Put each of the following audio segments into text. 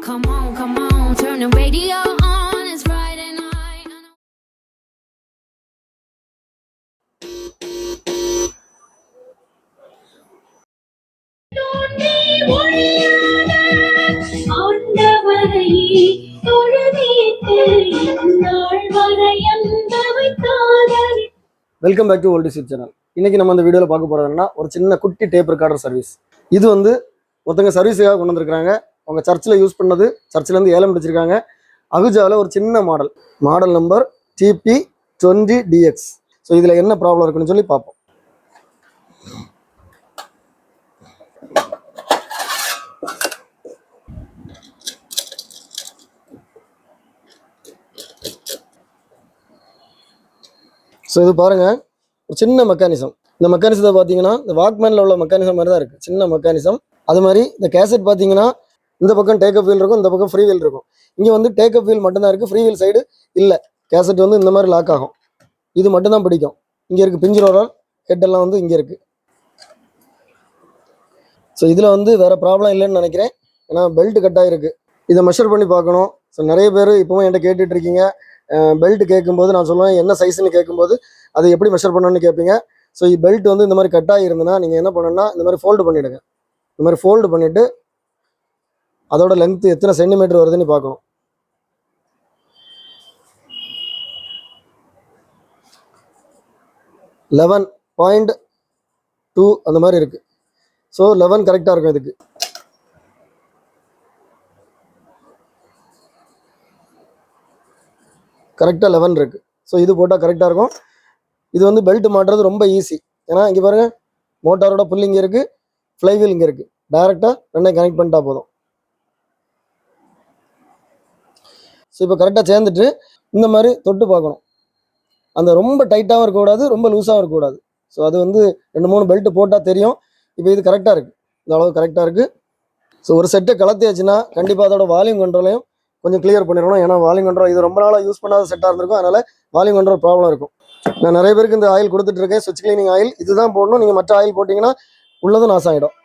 come on, turn the radio on. It's Friday night. Welcome back to old YouTube channel. இன்னைக்கு நம்ம இந்த வீடியோவில் பார்க்க போகிறதுனா ஒரு சின்ன குட்டி டேப் ரெக்கார்டர் சர்வீஸ். இது வந்து ஒருத்தங்க சர்வீஸுக்காக கொண்டு வந்திருக்காங்க. அவங்க சர்ச்சில் யூஸ் பண்ணது, சர்ச்சிலேருந்து ஏலம் பிடிச்சிருக்காங்க. அகுஜாவில் ஒரு சின்ன மாடல் நம்பர் TP20DX. ஸோ இதில் என்ன ப்ராப்ளம் இருக்குன்னு சொல்லி பார்ப்போம். ஸோ இது பாருங்கள், ஒரு சின்ன மெக்கானிசம். இந்த மெக்கானிசத்தை பார்த்தீங்கன்னா இந்த வாக்மேனில் உள்ள மெக்கானிசம் மாதிரி தான் இருக்குது, சின்ன மெக்கானிசம். அது மாதிரி இந்த கேசட் பார்த்தீங்கன்னா இந்த பக்கம் டேக்அப் வீல் இருக்கும், இந்த பக்கம் ஃப்ரீ வீல் இருக்கும். இங்கே வந்து டேக்அப் வீல் மட்டும்தான் இருக்குது, ஃப்ரீ வீல் சைடு இல்லை. கேசட் வந்து இந்த மாதிரி லாக் ஆகும், இது மட்டும்தான் பிடிக்கும். இங்கே இருக்குது பிஞ்சு ரோலர், ஹெட்டெல்லாம் வந்து இங்கே இருக்குது. ஸோ இதில் வந்து வேறு ப்ராப்ளம் இல்லைன்னு நினைக்கிறேன், ஏன்னா பெல்ட் கட் ஆகிருக்கு. இதை மெஷர் பண்ணி பார்க்கணும். ஸோ நிறைய பேர் இப்போவும் என்கிட்ட கேட்டுட்டு இருக்கீங்க. பெல்ட் கேட்கும்போது நான் சொல்லுவேன் என்ன சைஸ்ன்னு கேட்கும்போது அதை எப்படி மெஷர் பண்ணணும்னு கேட்பீங்க. ஸோ பெல்ட் வந்து இந்த மாதிரி கட் ஆகிருந்துன்னா நீங்கள் என்ன பண்ணணும்னா இந்த மாதிரி ஃபோல்டு பண்ணிவிடுங்க. இந்த மாதிரி ஃபோல்டு பண்ணிவிட்டு அதோட லென்த்து எத்தனை சென்டிமீட்டர் வருதுன்னு பார்க்கணும். .2 அந்த மாதிரி இருக்குது. ஸோ 11 கரெக்டாக இருக்கும். இதுக்கு கரெக்டாக 11 இருக்குது. ஸோ இது போட்டால் கரெக்டாக இருக்கும். இது வந்து பெல்ட் மாட்டுறது ரொம்ப ஈஸி. ஏன்னா இங்கே பாருங்கள், மோட்டாரோட புல் இங்கே இருக்குது, ஃப்ளைவீல் இங்கே இருக்குது. டைரெக்டாக ரெண்டையும் கனெக்ட் பண்ணிட்டா போதும். ஸோ இப்போ கரெக்டாக சேர்ந்துட்டு இந்த மாதிரி தொட்டு பார்க்கணும். அந்த ரொம்ப டைட்டாகவும் இருக்கக்கூடாது, ரொம்ப லூஸாகவும் இருக்கக்கூடாது. ஸோ அது வந்து 2-3 பெல்ட்டு போட்டால் தெரியும். இப்போ இது கரெக்டாக இருக்குது, இந்த அளவு கரெக்டாக இருக்குது. ஸோ ஒரு செட்டை கலத்தியாச்சுன்னா கண்டிப்பாக அதோட வால்யூம் கண்ட்ரோலையும் கொஞ்சம் கிளியர் பண்ணிடணும். ஏன்னா வால்யூம் கண்ட்ரோல் இது ரொம்ப நாளாக யூஸ் பண்ணாத செட்டாக இருந்திருக்கும், அதனால் வால்யூம் கண்ட்ரோல் ப்ராப்ளம் இருக்கும். நான் நிறைய பேருக்கு இந்த ஆயில் கொடுத்துட்ருக்கேன், ஸ்விட்ச் கிளீனிங் ஆயில். இதுதான் போடணும். நீங்கள் மற்ற ஆயில் போட்டிங்கன்னா உள்ளதும் நாசம் ஆகிடும்.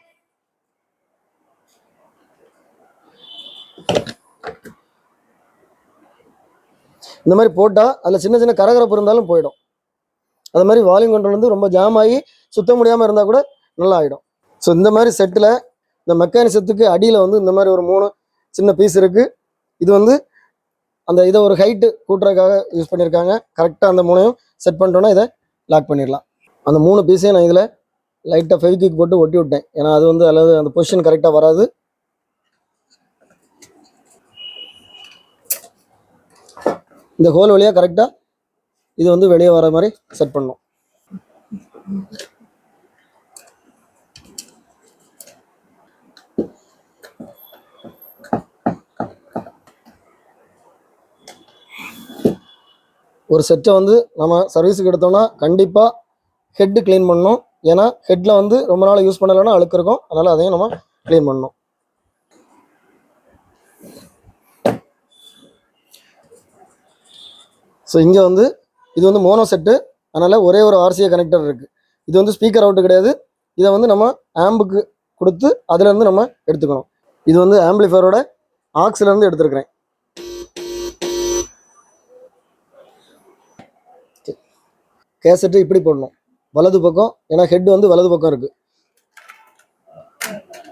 இந்த மாதிரி போட்டால் அதில் சின்ன சின்ன கரகரப்பு இருந்தாலும் போயிடும். அது மாதிரி வால்யூம் கண்ட்ரோல் வந்து ரொம்ப ஜாம் ஆகி சுத்த முடியாமல் இருந்தால் கூட நல்லா ஆகிடும். ஸோ இந்த மாதிரி செட்டில் இந்த மெக்கானிசத்துக்கு அடியில் வந்து இந்த மாதிரி ஒரு 3 சின்ன பீஸ் இருக்குது. இது வந்து அந்த இதை ஒரு ஹைட்டு கூட்டுறதுக்காக யூஸ் பண்ணியிருக்காங்க. கரெக்டாக அந்த 3ஐயும் செட் பண்ணிட்டோன்னா இதை லாக் பண்ணிடலாம். அந்த 3 பீஸையும் நான் இதில் லைட்டாக ஃபெவிக்விக் போட்டு ஒட்டி விட்டேன். ஏன்னா அது வந்து அல்லது அந்த பொசிஷன் கரெக்டாக வராது. இந்த ஹோல் வழியாக கரெக்டாக இது வந்து வெளியே வர மாதிரி செட் பண்ணணும். ஒரு செட்டை வந்து நம்ம சர்வீஸுக்கு எடுத்தோம்னா கண்டிப்பாக ஹெட்டு க்ளீன் பண்ணணும். ஏன்னா ஹெட்டில் வந்து ரொம்ப நாள் யூஸ் பண்ணலைன்னா அழுக்கு இருக்கும், அதனால் அதையும் நம்ம க்ளீன் பண்ணணும். ஸோ இங்கே வந்து இது வந்து மோனோ செட்டு, அதனால் ஒரே ஒரு RCA கனெக்டர் இருக்குது. இது வந்து ஸ்பீக்கர் அவுட்டு கிடையாது. இதை வந்து நம்ம ஆம்புக்கு கொடுத்து அதுலேருந்து நம்ம எடுத்துக்கணும். இது வந்து ஆம்பிளிஃபயரோட ஆக்ஸ்லேருந்து எடுத்துருக்கிறேன். கேசட்டு இப்படி போடணும், வலது பக்கம். ஏன்னா ஹெட் வந்து வலது பக்கம் இருக்குது.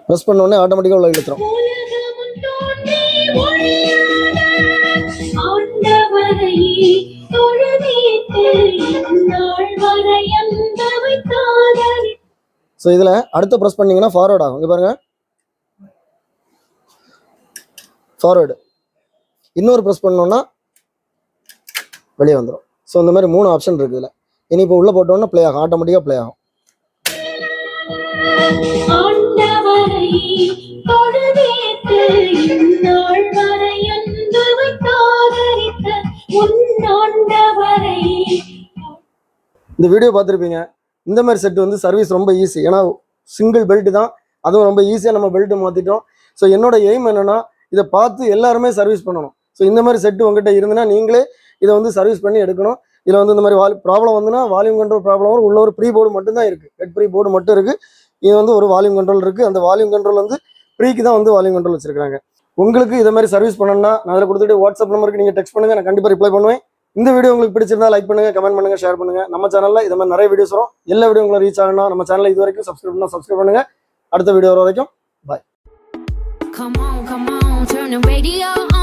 ப்ரெஸ் பண்ண உடனே ஆட்டோமேட்டிக்காக உள்ள இழுத்துரும். ஸோ இதில் அடுத்த ப்ரெஸ் பண்ணிங்கன்னா ஃபார்வர்ட் ஆகும். இங்கே பாருங்கள், ஃபார்வர்டு. இன்னொரு ப்ரெஸ் பண்ணோன்னா வெளியே வந்துடும். ஸோ இந்த மாதிரி 3 ஆப்ஷன் இருக்குது இதில். இனி இப்போ உள்ளே போட்டோன்னா ப்ளே ஆகும், ஆட்டோமேட்டிக்காக ப்ளே ஆகும். இந்த வீடியோ பார்த்துருப்பீங்க. இந்த மாதிரி செட்டு வந்து சர்வீஸ் ரொம்ப ஈஸி. ஏன்னா சிங்கிள் பெல்ட் தான், அதுவும் ரொம்ப ஈஸியாக நம்ம பெல்ட்டு மாற்றிட்டோம். ஸோ என்னோட எய்ம் என்னென்னா இதை பார்த்து எல்லாருமே சர்வீஸ் பண்ணணும். ஸோ இந்த மாதிரி செட்டு உங்கள்கிட்ட இருந்துன்னா நீங்களே இதை வந்து சர்வீஸ் பண்ணி எடுக்கணும். இதில் வந்து இந்த மாதிரி ப்ராப்ளம் வந்துன்னா வால்யூம் கண்ட்ரோல் ப்ராப்ளம் வரும். உள்ள ஒரு ப்ரீ போர்டு மட்டும்தான் இருக்குது, ஹெட் ப்ரீ போர்டு மட்டும் இருக்குது. இது வந்து ஒரு வால்யூம் கண்ட்ரோல் இருக்குது. அந்த வால்யூம் கண்ட்ரோல் வந்து ப்ரீக்கு தான் வந்து வால்யூம் கண்ட்ரோல் வச்சுருக்காங்க. உங்களுக்கு இதை மாதிரி சர்வீஸ் பண்ணணும்னா நான் அதில் கொடுத்துட்டு வாட்ஸ்அப் நம்பருக்கு நீங்கள் டெக்ஸ்ட் பண்ணுங்கள், நான் கண்டிப்பாக ரிப்ளை பண்ணுவேன். இந்த வீடியோ உங்களுக்கு பிடிச்சிருந்தா லைக் பண்ணுங்கள், கமெண்ட் பண்ணுங்கள், ஷேர் பண்ணுங்கள். நம்ம சேனலில் இது மாதிரி நிறைய வீடியோஸ் வரும். எல்லா வீடியோ உங்களுக்கு ரீச் ஆகணும்னா நம்ம சேனலை இது வரைக்கும் சப்ஸ்கிரைப் பண்ணுங்கள். அடுத்த வீடியோ வர வரைக்கும் பாய். Come on, turn the radio on.